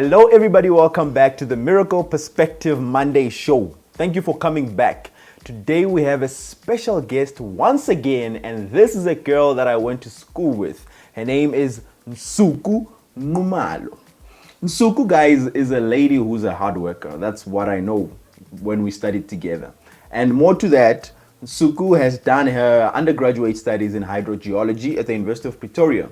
Hello, everybody. Welcome back to the Miracle Perspective Monday show. Thank you for coming back. Today we have a special guest once again, and this is a girl that I went to school with. Her name is Nsuku Nxumalo. Nsuku, guys, is a lady who's a hard worker. That's what I know when we studied together. And more to that, Nsuku has done her undergraduate studies in hydrogeology at the University of Pretoria.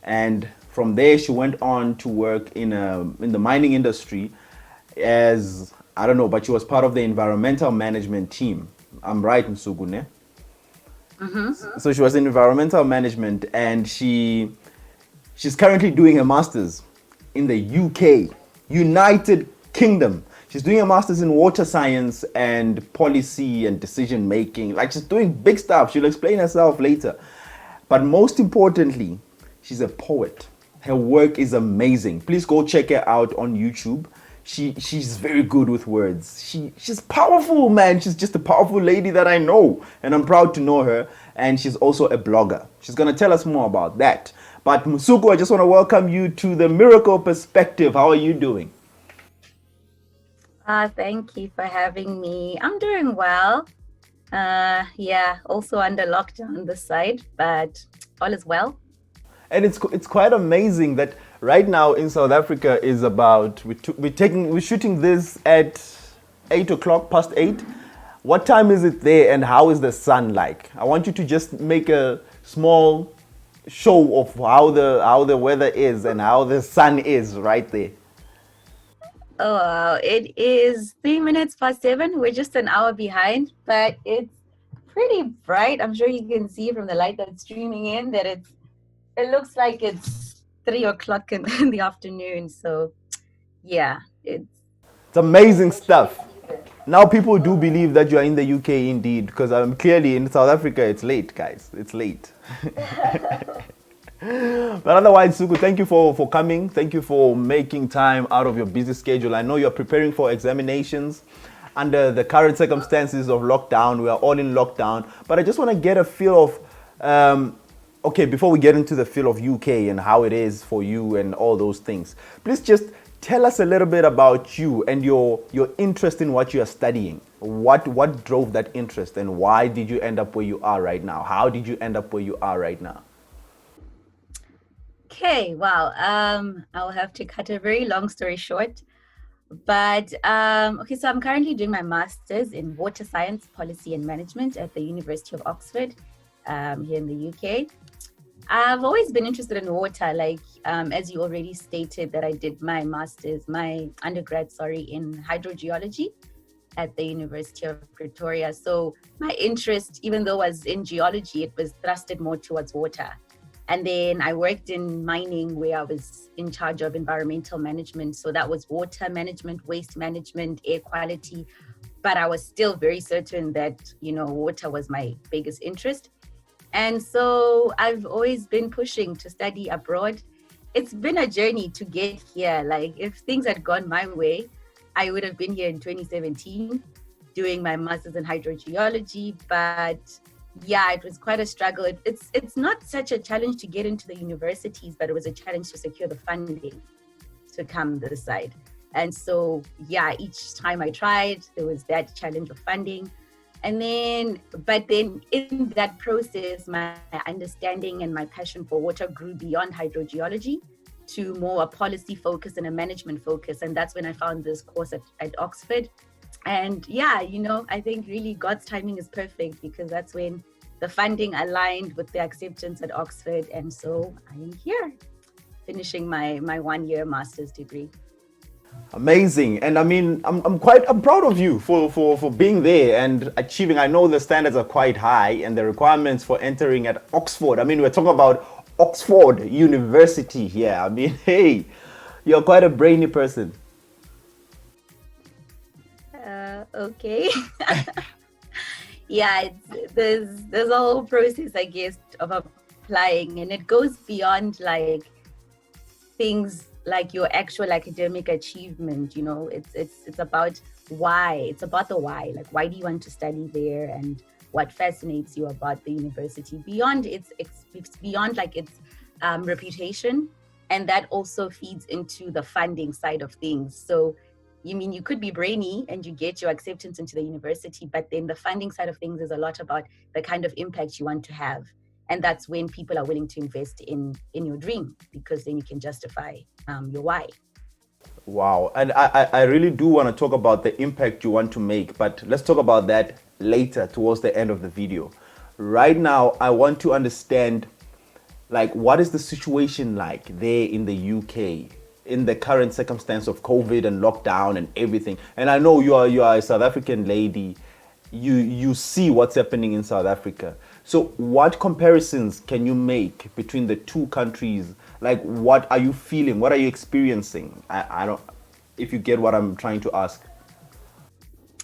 And from there, she went on to work in the mining industry as, I don't know, but she was part of the environmental management team. I'm right, Nsuku, ne? So she was in environmental management, and she's currently doing a master's in the UK, United Kingdom. She's doing a master's in water science and policy and decision making. Like, she's doing big stuff. She'll explain herself later. But most importantly, she's a poet. Her work is amazing. Please go check her out on YouTube. She's very good with words. She's powerful, man. She's just a powerful lady that I know, and I'm proud to know her. And she's also a blogger. She's gonna tell us more about that. But Nsuku, I just want to welcome you to the Miracle Perspective. How are you doing? Thank you for having me. I'm doing well. Also under lockdown this side, but all is well. And it's quite amazing that right now in South Africa is about we're shooting this at 8 o'clock past 8. What time is it there, and how is the sun like? I want you to just make a small show of how the weather is and how the sun is right there. Oh, wow. It is 3 minutes past 7. We're just an hour behind, but it's pretty bright. I'm sure you can see from the light that's streaming in that it looks like it's 3 o'clock in the afternoon. So yeah, it's Amazing stuff. Now people do believe that you are in the UK indeed, because I'm clearly in South Africa. It's late, guys. It's late. But otherwise, Suku, thank you for coming. Thank you for making time out of your busy schedule. I know you're preparing for examinations under the current circumstances of lockdown. We are all in lockdown. But I just want to get a feel of, okay, before we get into the feel of UK and how it is for you and all those things, please just tell us a little bit about you and your interest in what you are studying. What drove that interest, and why did you end up where you are right now? How did you end up where you are right now? okay. Wow. I'll have to cut a very long story short. But okay, so I'm currently doing my master's in water science, policy and management at the University of Oxford, here in the UK. I've always been interested in water, like as you already stated, that I did my undergrad, in hydrogeology at the University of Pretoria. So my interest, even though I was in geology, it was thrusted more towards water. And then I worked in mining, where I was in charge of environmental management. So that was water management, waste management, air quality. But I was still very certain that, water was my biggest interest. And so I've always been pushing to study abroad. It's been a journey to get here. Like, if things had gone my way, I would have been here in 2017 doing my master's in hydrogeology. But yeah, it was quite a struggle. It's not such a challenge to get into the universities, but it was a challenge to secure the funding to come this side. And so, yeah, each time I tried, there was that challenge of funding. But then in that process, my understanding and my passion for water grew beyond hydrogeology to more a policy focus and a management focus. And that's when I found this course at Oxford. And yeah, I think really God's timing is perfect, because that's when the funding aligned with the acceptance at Oxford. And so I am here finishing my 1-year master's degree. Amazing. And I mean, I'm proud of you for being there and achieving. I know the standards are quite high, and the requirements for entering at Oxford. I mean, we're talking about Oxford University here. I mean, hey, you're quite a brainy person. Okay. Yeah, there's a whole process, I guess, of applying, and it goes beyond like things like your actual academic achievement. It's about why. It's about the why. Like, why do you want to study there, and what fascinates you about the university beyond its beyond like its reputation And that also feeds into the funding side of things. So you could be brainy and you get your acceptance into the university, but then the funding side of things is a lot about the kind of impact you want to have. And that's when people are willing to invest in your dream, because then you can justify your why. Wow. And I really do want to talk about the impact you want to make, but let's talk about that later towards the end of the video. Right now, I want to understand, like, what is the situation like there in the UK in the current circumstance of COVID and lockdown and everything? And I know you are a South African lady. You see what's happening in South Africa. So what comparisons can you make between the two countries? Like, what are you feeling? What are you experiencing? I don't, if you get what I'm trying to ask.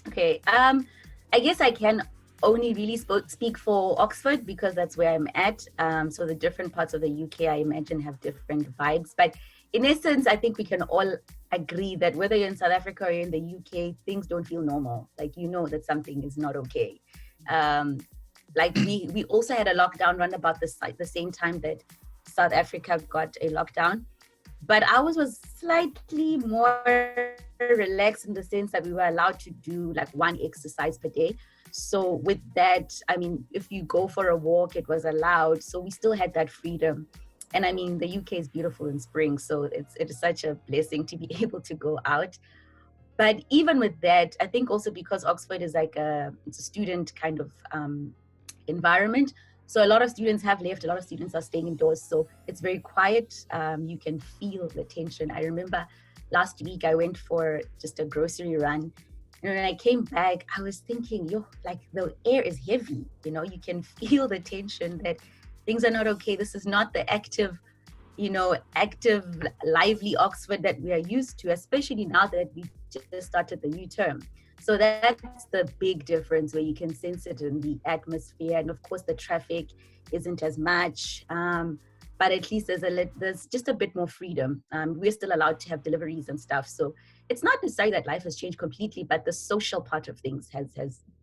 Okay. I guess I can only really speak for Oxford because that's where I'm at. So the different parts of the UK, I imagine, have different vibes. But in essence, I think we can all agree that whether you're in South Africa or you're in the UK, things don't feel normal. Like, you know that something is not okay. Like we also had a lockdown run about the same time that South Africa got a lockdown. But ours was slightly more relaxed in the sense that we were allowed to do like one exercise per day. So with that, I mean, if you go for a walk, it was allowed. So we still had that freedom. And I mean, the UK is beautiful in spring, so it is such a blessing to be able to go out. But even with that, I think also because Oxford is like it's a student kind of environment. So a lot of students have left, a lot of students are staying indoors. So it's very quiet. You can feel the tension. I remember last week I went for just a grocery run. And when I came back, I was thinking, like the air is heavy. You can feel the tension that things are not okay. This is not the active, lively Oxford that we are used to, especially now that we just started the new term. So that's the big difference where you can sense it in the atmosphere. And of course, the traffic isn't as much, but at least there's just a bit more freedom. We're still allowed to have deliveries and stuff. So it's not necessarily that life has changed completely, but the social part of things has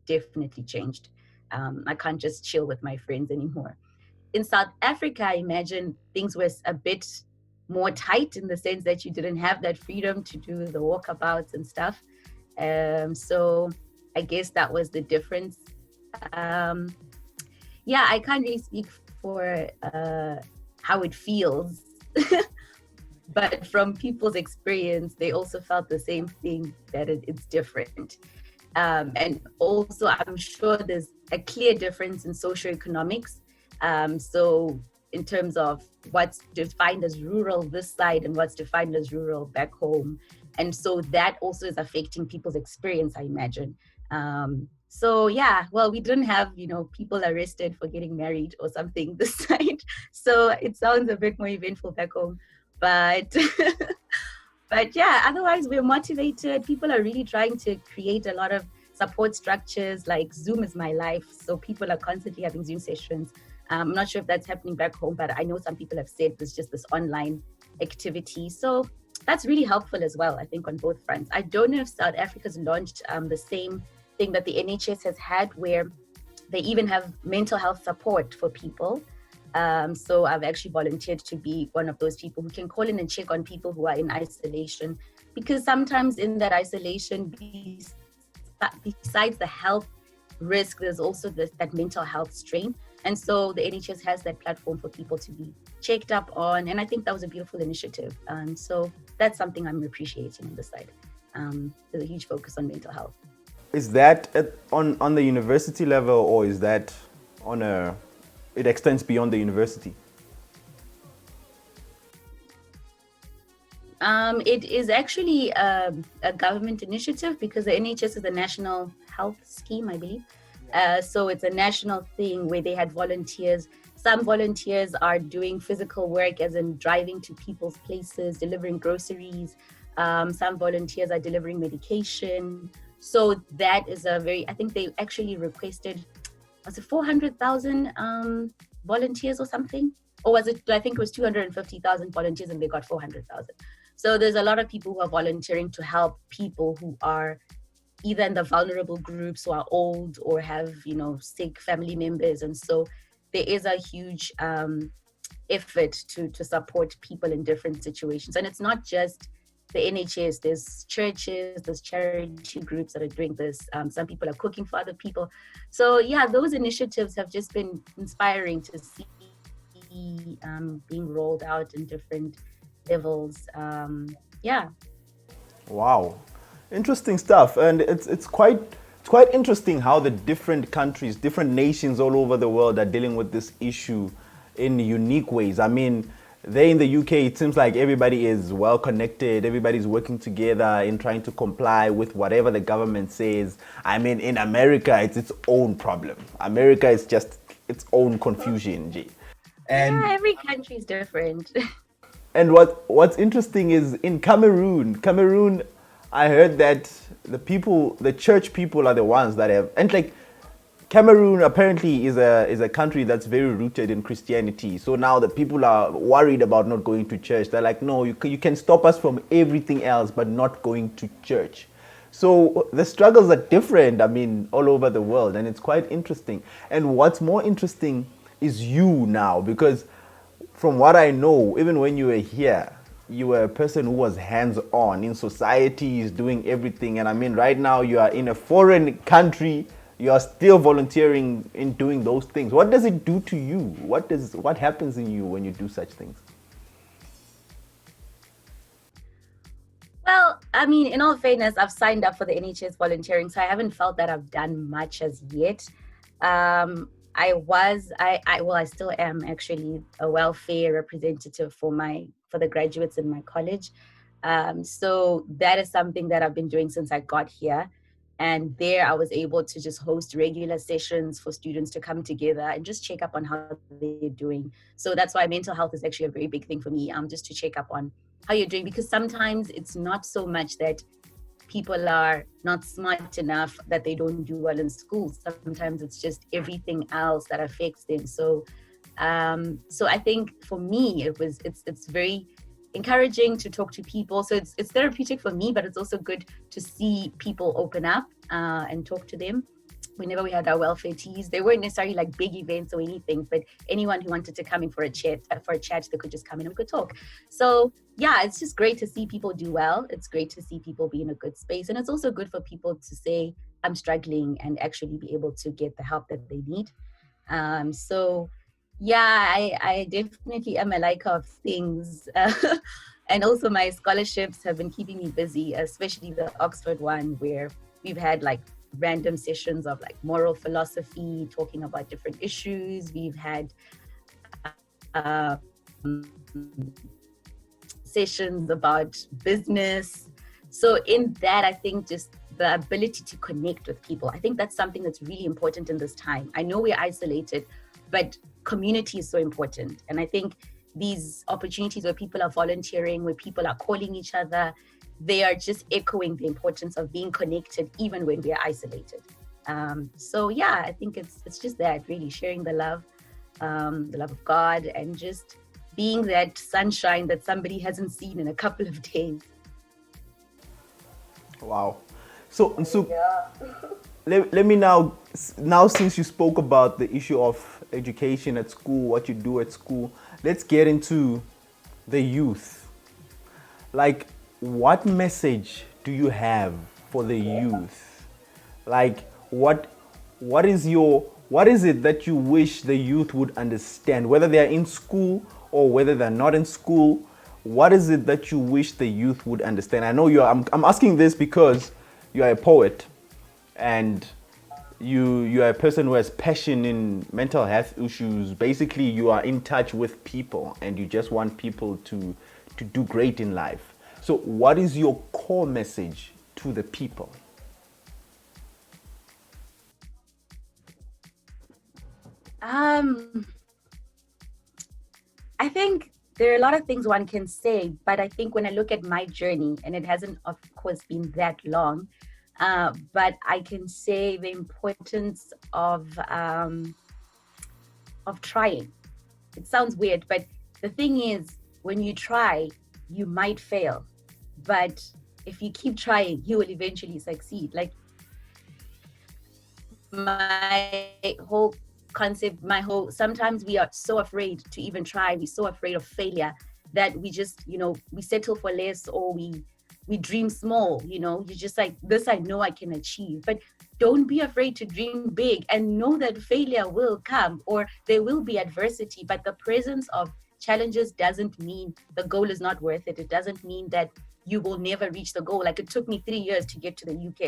definitely changed. I can't just chill with my friends anymore. In South Africa, I imagine things were a bit more tight in the sense that you didn't have that freedom to do the walkabouts and stuff. So I guess that was the difference. I can't really speak for how it feels, but from people's experience, they also felt the same thing, that it's different. And also, I'm sure there's a clear difference in socioeconomics. So in terms of what's defined as rural this side and what's defined as rural back home. And so that also is affecting people's experience, I imagine. We didn't have, people arrested for getting married or something this side. So it sounds a bit more eventful back home. But otherwise we're motivated. People are really trying to create a lot of support structures. Like Zoom is my life. So people are constantly having Zoom sessions. I'm not sure if that's happening back home, but I know some people have said there's just this online activity. So that's really helpful as well, I think, on both fronts. I don't know if South Africa's launched the same thing that the NHS has had, where they even have mental health support for people. So I've actually volunteered to be one of those people who can call in and check on people who are in isolation, because sometimes in that isolation, besides the health risk, there's also that mental health strain. And so the NHS has that platform for people to be checked up on. And I think that was a beautiful initiative. So that's something I'm appreciating on this side. There's a huge focus on mental health. Is that on the university level, or is that it extends beyond the university? It is actually a government initiative, because the NHS is a national health scheme, I believe. So it's a national thing where they had volunteers. Some volunteers are doing physical work, as in driving to people's places, delivering groceries. Some volunteers are delivering medication. So that is I think they actually requested, was it 400,000 volunteers or something? Or was it, I think it was 250,000 volunteers and they got 400,000. So there's a lot of people who are volunteering to help people who are either in the vulnerable groups, who are old or have, sick family members. And so there is a huge effort to support people in different situations. And it's not just the NHS, there's churches, there's charity groups that are doing this. Some people are cooking for other people. So yeah, those initiatives have just been inspiring to see being rolled out in different levels. Yeah. Wow, interesting stuff, and it's quite interesting how the different countries, different nations all over the world are dealing with this issue in unique ways. I mean, there in the UK, it seems like everybody is well connected. Everybody's working together in trying to comply with whatever the government says. I mean, in America, it's its own problem. America is just its own confusion, G. Yeah, And every country is different. And what's interesting is in Cameroon, I heard that the church people are the ones that have, and like Cameroon apparently is a country that's very rooted in Christianity. So now the people are worried about not going to church. They're like, no, you can stop us from everything else, but not going to church. So the struggles are different, I mean, all over the world, and it's quite interesting. And what's more interesting is you now, because from what I know, even when you were here, you were a person who was hands-on in society, is doing everything. And I mean, right now you are in a foreign country, you are still volunteering in doing those things. What does it do to you? What happens in you when you do such things? Well, I mean, in all fairness, I've signed up for the NHS volunteering, so I haven't felt that I've done much as yet. I still am actually a welfare representative for the graduates in my college. So that is something that I've been doing since I got here. And there I was able to just host regular sessions for students to come together and just check up on how they're doing. So that's why mental health is actually a very big thing for me, just to check up on how you're doing, because sometimes it's not so much that people are not smart enough that they don't do well in school. Sometimes it's just everything else that affects them. So I think for me it's very encouraging to talk to people. So it's therapeutic for me, but it's also good to see people open up and talk to them. Whenever we had our welfare teas, they weren't necessarily like big events or anything, but anyone who wanted to come in for a chat, they could just come in and we could talk. So yeah, it's just great to see people do well. It's great to see people be in a good space. And it's also good for people to say, I'm struggling, and actually be able to get the help that they need. So yeah, I definitely am a liker of things. And also my scholarships have been keeping me busy, especially the Oxford one, where we've had like random sessions of like moral philosophy, talking about different issues. We've had um, sessions about business. So in that, I think just the ability to connect with people, I think that's something that's really important in this time. I know we're isolated, but community is so important. And I think these opportunities where people are volunteering, where people are calling each other, they are just echoing the importance of being connected even when we are isolated. So yeah, I think it's just that, really sharing the love of God, and just being that sunshine that somebody hasn't seen in a couple of days. Wow. So let me now since you spoke about the issue of education at school, what you do at school, let's get into the youth. Like, what message do you have for the youth? Like, what is it that you wish the youth would understand, whether they are in school or whether they're not in school? What is it that you wish the youth would understand? I know I'm asking this because you are a poet, and you are a person who has passion in mental health issues. Basically, you are in touch with people and you just want people to do great in life. So what is your core message to the people? I think there are a lot of things one can say, but I think when I look at my journey, and it hasn't, of course, been that long, but I can say the importance of trying. It sounds weird, but the thing is, when you try, you might fail, but if you keep trying, you will eventually succeed. Like, my whole concept, sometimes we are so afraid to even try. We're so afraid of failure that we just, we settle for less, or we dream small. You're just like, this I know I can achieve. But don't be afraid to dream big, and know that failure will come, or there will be adversity. But the presence of challenges doesn't mean the goal is not worth it. It doesn't mean that you will never reach the goal. Like, it took me 3 years to get to the UK.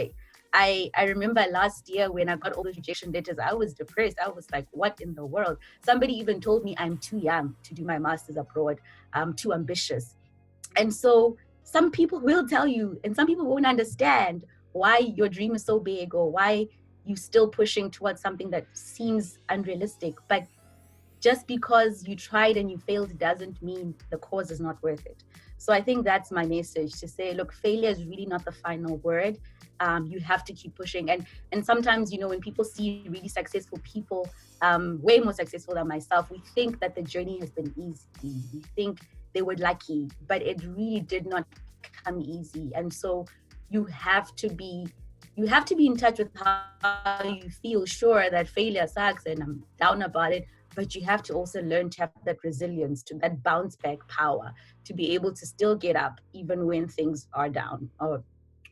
I remember last year when I got all those rejection letters, I was depressed. I was like, what in the world? Somebody even told me I'm too young to do my master's abroad. I'm too ambitious. And so some people will tell you, and some people won't understand why your dream is so big, or why you're still pushing towards something that seems unrealistic. But just because you tried and you failed doesn't mean the cause is not worth it. So I think that's my message, to say, look, failure is really not the final word. You have to keep pushing. And sometimes, when people see really successful people, way more successful than myself, we think that the journey has been easy. We think they were lucky, but it really did not come easy. And so you have to be in touch with how you feel. Sure, that failure sucks and I'm down about it, but you have to also learn to have that resilience, to that bounce back power, to be able to still get up even when things are down, or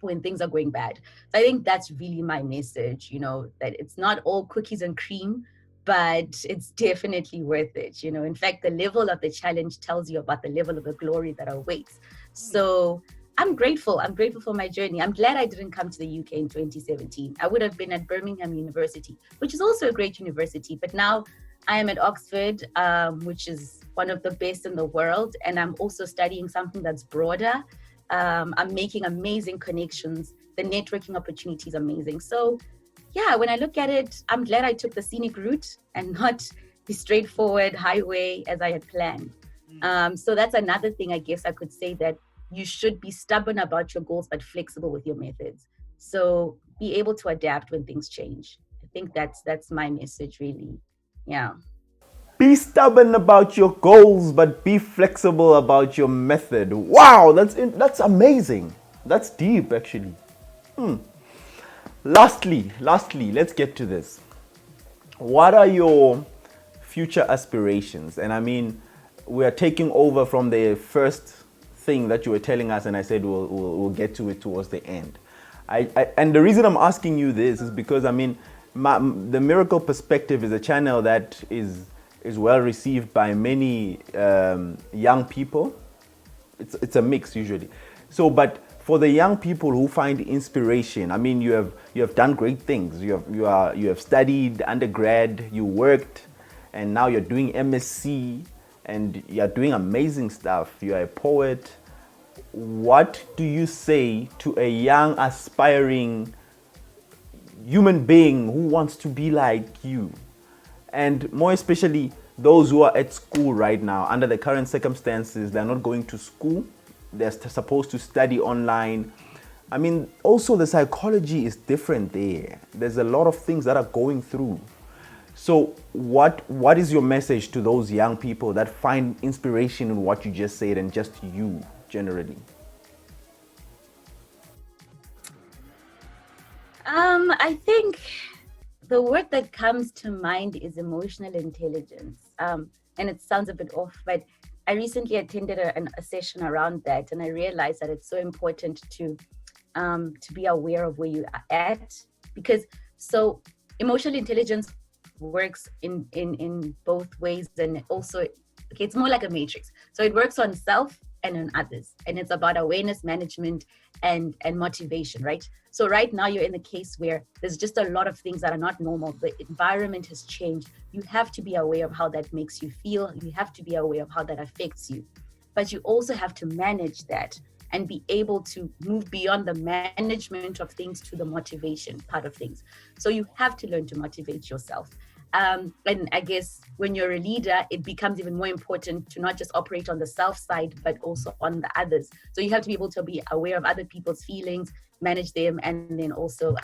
when things are going bad. So I think that's really my message, that it's not all cookies and cream, but it's definitely worth it. In fact, the level of the challenge tells you about the level of the glory that awaits. So I'm grateful for my journey. I'm glad I didn't come to the UK in 2017. I would have been at Birmingham University, which is also a great university, but now I am at Oxford, which is one of the best in the world. And I'm also studying something that's broader. I'm making amazing connections. The networking opportunity is amazing. So yeah, when I look at it, I'm glad I took the scenic route and not the straightforward highway as I had planned. So that's another thing, I guess I could say, that you should be stubborn about your goals, but flexible with your methods. So be able to adapt when things change. I think that's my message, really. Yeah. Be stubborn about your goals, but be flexible about your method. Wow, that's amazing. That's deep, actually. Lastly, let's get to this. What are your future aspirations? And I mean, we are taking over from the first thing that you were telling us, and I said we'll get to it towards the end. And the reason I'm asking you this is because, I mean, the Miracle Perspective is a channel that is well received by many young people. It's a mix usually. So, but for the young people who find inspiration, I mean, you have done great things. You have studied undergrad, you worked, and now you're doing MSc, and you're doing amazing stuff. You're a poet. What do you say to a young aspiring human being who wants to be like you? And more especially those who are at school right now, under the current circumstances, they're not going to school. They're supposed to study online. I mean, also the psychology is different there. There's a lot of things that are going through. So what is your message to those young people that find inspiration in what you just said, and just you generally? I think the word that comes to mind is emotional intelligence. And it sounds a bit off, but I recently attended a session around that, and I realized that it's so important to be aware of where you are at, because so emotional intelligence works in both ways, and also, okay, it's more like a matrix. So it works on self and on others, and it's about awareness management and motivation, right? So right now you're in a case where there's just a lot of things that are not normal. The environment has changed. You have to be aware of how that makes you feel. You have to be aware of how that affects you, but you also have to manage that and be able to move beyond the management of things to the motivation part of things. So you have to learn to motivate yourself. And I guess when you're a leader, it becomes even more important to not just operate on the self side, but also on the others. So you have to be able to be aware of other people's feelings, manage them, and then also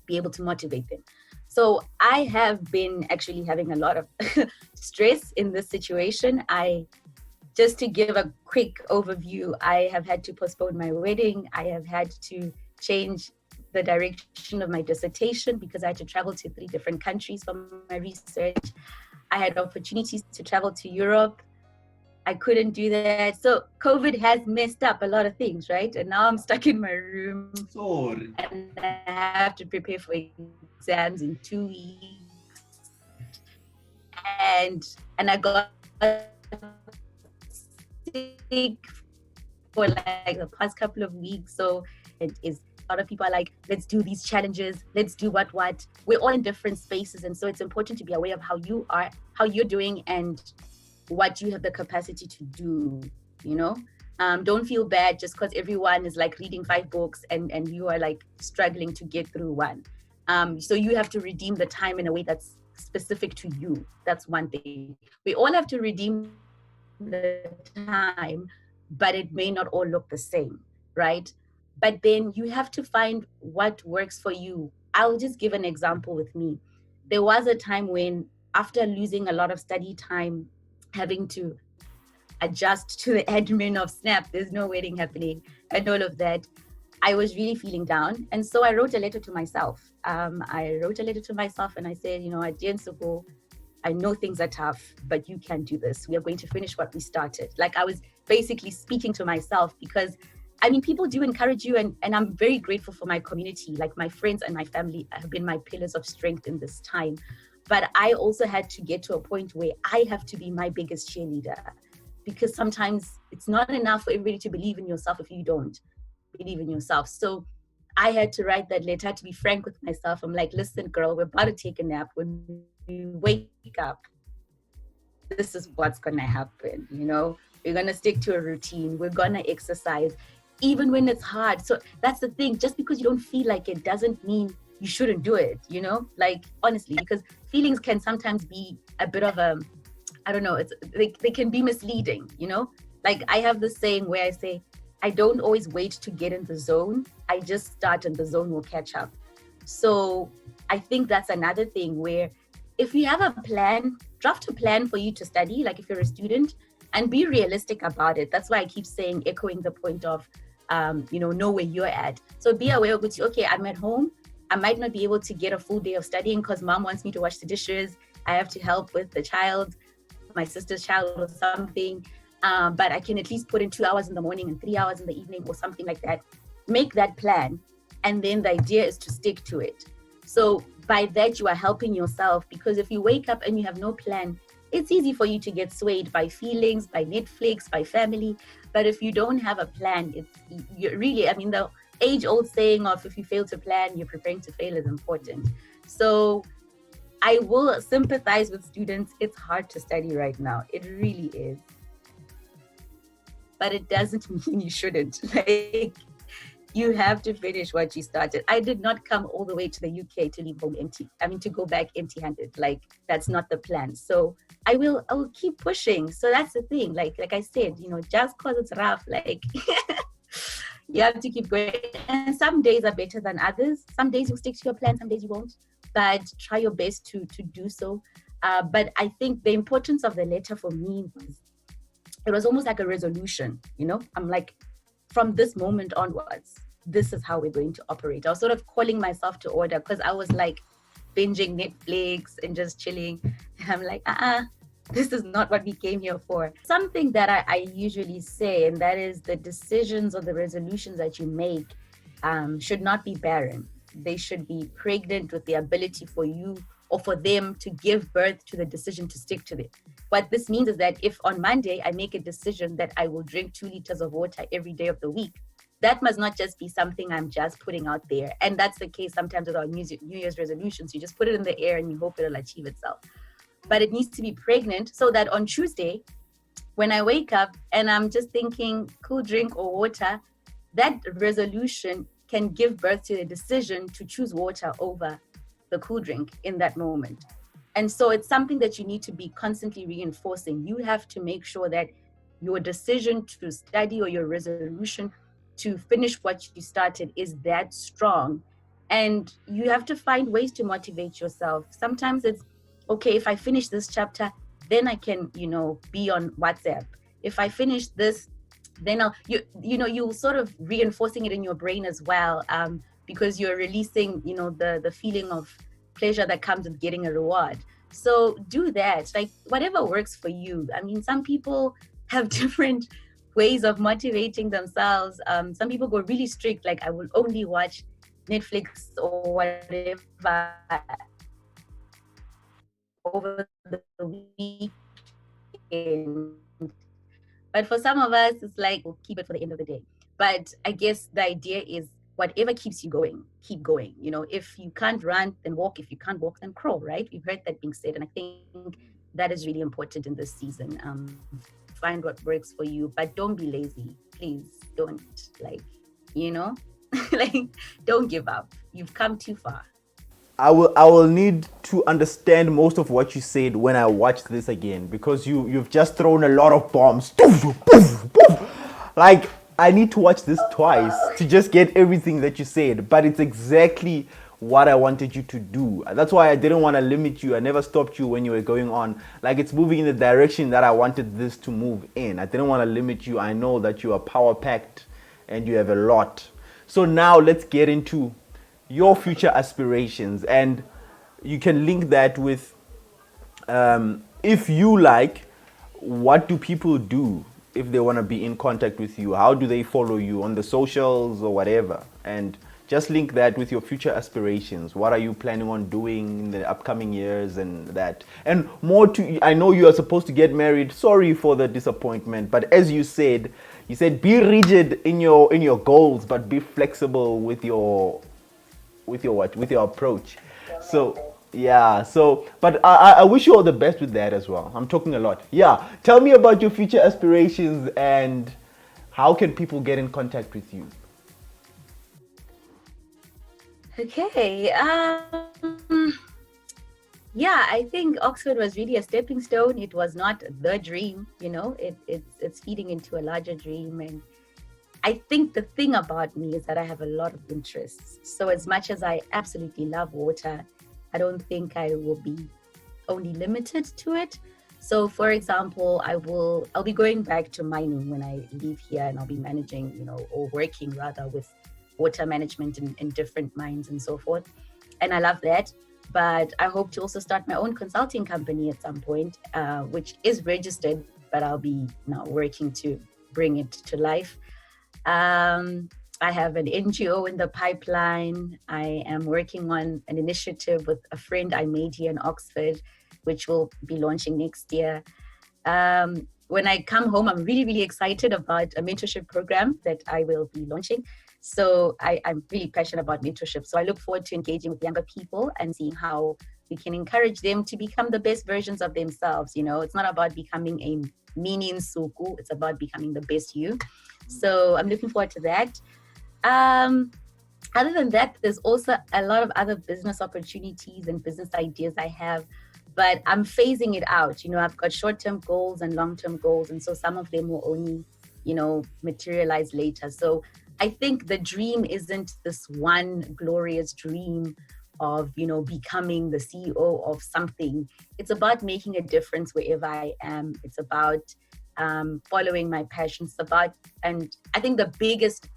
be able to motivate them. So I have been actually having a lot of stress in this situation. Just to give a quick overview, I have had to postpone my wedding. I have had to change the direction of my dissertation because I had to travel to 3 different countries for my research. I had opportunities to travel to Europe. I couldn't do that. So COVID has messed up a lot of things, right? And now I'm stuck in my room. Sorry. And I have to prepare for exams in 2 weeks. And I got sick for like the past couple of weeks. So it is, a lot of people are like, let's do these challenges, let's do what. We're all in different spaces. And so it's important to be aware of how you are, how you're doing, and what you have the capacity to do, you know? Don't feel bad just because everyone is like reading 5 books and you are like struggling to get through one. So you have to redeem the time in a way that's specific to you. That's one thing. We all have to redeem the time, but it may not all look the same, right? But then you have to find what works for you. I'll just give an example with me. There was a time when, after losing a lot of study time, having to adjust to the admin of Snap, there's no wedding happening, and all of that, I was really feeling down. And so I wrote a letter to myself. And I said, you know, dear Nsuku, I know things are tough, but you can do this. We are going to finish what we started. Like, I was basically speaking to myself because, I mean, people do encourage you, and I'm very grateful for my community. Like, my friends and my family have been my pillars of strength in this time. But I also had to get to a point where I have to be my biggest cheerleader, because sometimes it's not enough for everybody to believe in yourself if you don't believe in yourself. So I had to write that letter, to be frank with myself. I'm like, listen, girl, we're about to take a nap. When we wake up, this is what's going to happen. You know, we're going to stick to a routine. We're going to exercise, even when it's hard. So that's the thing. Just because you don't feel like it doesn't mean you shouldn't do it, you know, like, honestly, because feelings can sometimes be a bit of a, I don't know, they can be misleading, you know? Like, I have this saying where I say, I don't always wait to get in the zone. I just start and the zone will catch up. So I think that's another thing where, if you have a plan, draft a plan for you to study, like if you're a student, and be realistic about it. That's why I keep saying, echoing the point of, you know where you're at. So be aware of, okay, I'm at home. I might not be able to get a full day of studying because mom wants me to wash the dishes. I have to help with the child, my sister's child or something. But I can at least put in 2 hours in the morning and 3 hours in the evening or something like that. Make that plan. And then the idea is to stick to it. So by that, you are helping yourself, because if you wake up and you have no plan, it's easy for you to get swayed by feelings, by Netflix, by family. But if you don't have a plan, you're really, I mean, the age-old saying of, if you fail to plan, you're preparing to fail, is important. So I will sympathize with students. It's hard to study right now. It really is. But it doesn't mean you shouldn't. Like, you have to finish what you started. I did not come all the way to the UK to leave home empty. I mean, to go back empty-handed. Like, that's not the plan. So I will keep pushing. So that's the thing. Like I said, you know, just because it's rough, like, you have to keep going. And some days are better than others. Some days you'll stick to your plan, some days you won't. But try your best to do so. But I think the importance of the letter for me was, it was almost like a resolution, you know? I'm like, from this moment onwards, this is how we're going to operate. I was sort of calling myself to order, because I was like binging Netflix and just chilling. And I'm like, this is not what we came here for. Something that I usually say, and that is, the decisions or the resolutions that you make should not be barren. They should be pregnant with the ability for you or for them to give birth to the decision to stick to it. What this means is that if on Monday I make a decision that I will drink 2 liters of water every day of the week, that must not just be something I'm just putting out there. And that's the case sometimes with our New Year's resolutions. You just put it in the air and you hope it'll achieve itself. But it needs to be pregnant, so that on Tuesday, when I wake up and I'm just thinking cool drink or water, that resolution can give birth to a decision to choose water over the cool drink in that moment. And so it's something that you need to be constantly reinforcing. You have to make sure that your decision to study or your resolution to finish what you started is that strong. And you have to find ways to motivate yourself. Sometimes it's, okay, if I finish this chapter, then I can, you know, be on WhatsApp. If I finish this, then you'll sort of reinforcing it in your brain as well. because you're releasing, the feeling of pleasure that comes with getting a reward. So do that, like whatever works for you. I mean, some people have different ways of motivating themselves. Some people go really strict, like I will only watch Netflix or whatever over the weekend. But for some of us, it's like we'll keep it for the end of the day. But I guess the idea is whatever keeps you going, keep going. If you can't run, then walk. If you can't walk, then crawl, right? We've heard that being said. And I think that is really important in this season. Find what works for you, but don't be lazy. Please don't, like, don't give up. You've come too far. I will need to understand most of what you said when I watch this again, because you've just thrown a lot of bombs. Like, I need to watch this twice to just get everything that you said, but it's exactly what I wanted you to do. That's why I didn't want to limit you. I never stopped you when you were going on. Like, it's moving in the direction that I wanted this to move in. I didn't want to limit you. I know that you are power packed and you have a lot. So now let's get into your future aspirations, and you can link that with, if you like, what do people do if they want to be in contact with you? How do they follow you on the socials or whatever? And just link that with your future aspirations. What are you planning on doing in the upcoming years and that? And more to, I know you are supposed to get married. Sorry for the disappointment, but as you said be rigid in your goals, but be flexible with your approach. So yeah, but I wish you all the best with that as well. I'm talking a lot. Yeah, tell me about your future aspirations and how can people get in contact with you? Okay. Yeah, I think Oxford was really a stepping stone. It was not the dream, it's feeding into a larger dream. And I think the thing about me is that I have a lot of interests. So as much as I absolutely love water, I don't think I will be only limited to it. So for example, I'll be going back to mining when I leave here, and I'll be managing, or working rather with water management in different mines and so forth. And I love that. But I hope to also start my own consulting company at some point, which is registered, but I'll be now working to bring it to life. I have an NGO in the pipeline. I am working on an initiative with a friend I made here in Oxford, which will be launching next year. When I come home, I'm really, really excited about a mentorship program that I will be launching. So I'm really passionate about mentorship. So I look forward to engaging with younger people and seeing how we can encourage them to become the best versions of themselves. It's not about becoming a mini Nsuku, it's about becoming the best you. So I'm looking forward to that. Other than that, there's also a lot of other business opportunities and business ideas I have, but I'm phasing it out. I've got short-term goals and long-term goals, and so some of them will only, materialize later. So I think the dream isn't this one glorious dream of, becoming the CEO of something. It's about making a difference wherever I am. It's about following my passions. And I think the biggest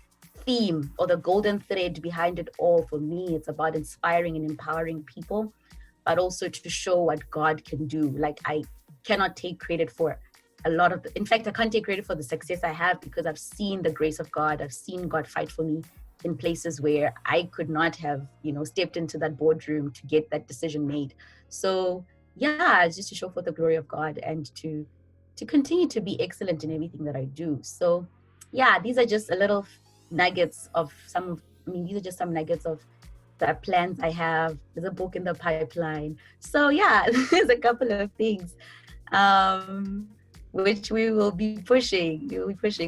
theme or the golden thread behind it all for me, it's about inspiring and empowering people, but also to show what God can do. Like, I cannot take credit for in fact, I can't take credit for the success I have, because I've seen the grace of God. I've seen God fight for me in places where I could not have, stepped into that boardroom to get that decision made. So yeah, it's just to show forth the glory of God and to continue to be excellent in everything that I do. So yeah, these are just a little nuggets of these are just some nuggets of the plans I have. There's a book in the pipeline. So yeah, there's a couple of things which we will be pushing.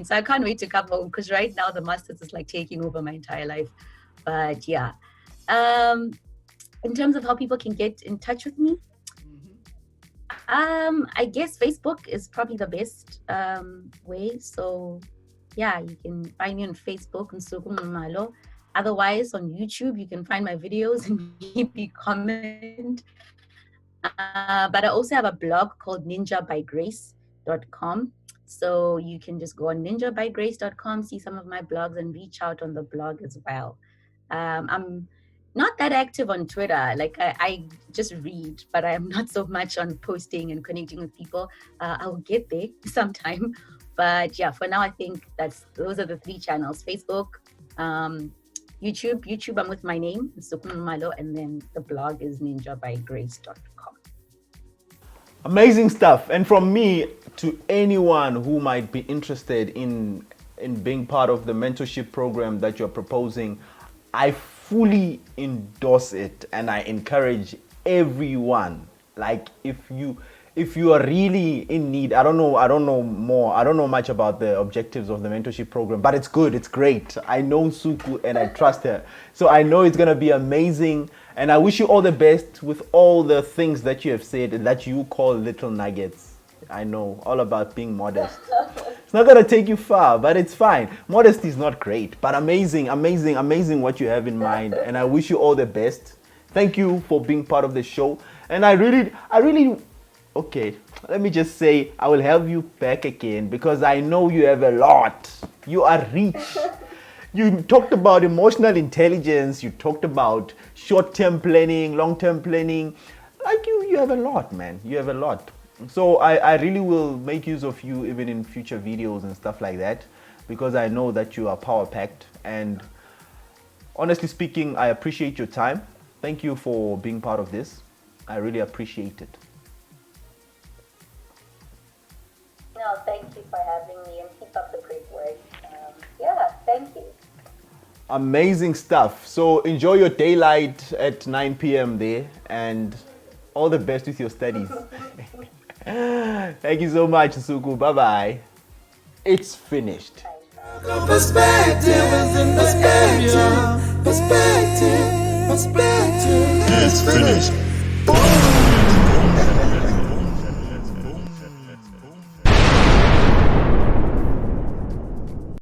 So I can't wait to come home, because right now the masters is like taking over my entire life. But yeah, in terms of how people can get in touch with me, I guess Facebook is probably the best way. So yeah, you can find me on Facebook, Nsuku Nxumalo. Otherwise, on YouTube, you can find my videos and maybe comment. But I also have a blog called ninjabygrace.com. So you can just go on ninjabygrace.com, see some of my blogs, and reach out on the blog as well. I'm not that active on Twitter. Like I just read, but I'm not so much on posting and connecting with people. I'll get there sometime. But yeah, for now, I think those are the three channels: Facebook, YouTube. YouTube, I'm with my name, Nsuku Nxumalo, and then the blog is ninjabygrace.com. Amazing stuff. And from me to anyone who might be interested in being part of the mentorship program that you're proposing, I fully endorse it and I encourage everyone. Like if you are really in need, I don't know much about the objectives of the mentorship program, but it's good, it's great. I know Nsuku and I trust her. So I know it's gonna be amazing. And I wish you all the best with all the things that you have said and that you call little nuggets. I know all about being modest. It's not gonna take you far, but it's fine. Modesty is not great, but amazing what you have in mind. And I wish you all the best. Thank you for being part of the show. And I really, okay, let me just say, I will have you back again because I know you have a lot. You are rich. You talked about emotional intelligence. You talked about short-term planning, long-term planning. Like you have a lot, man. You have a lot. So I really will make use of you even in future videos and stuff like that because I know that you are power-packed. And honestly speaking, I appreciate your time. Thank you for being part of this. I really appreciate it. No, thank you for having me and keep up the great work. Yeah, thank you. Amazing stuff. So enjoy your daylight at 9 p.m. there and all the best with your studies. Thank you so much, Nsuku. Bye-bye. It's finished. It's finished.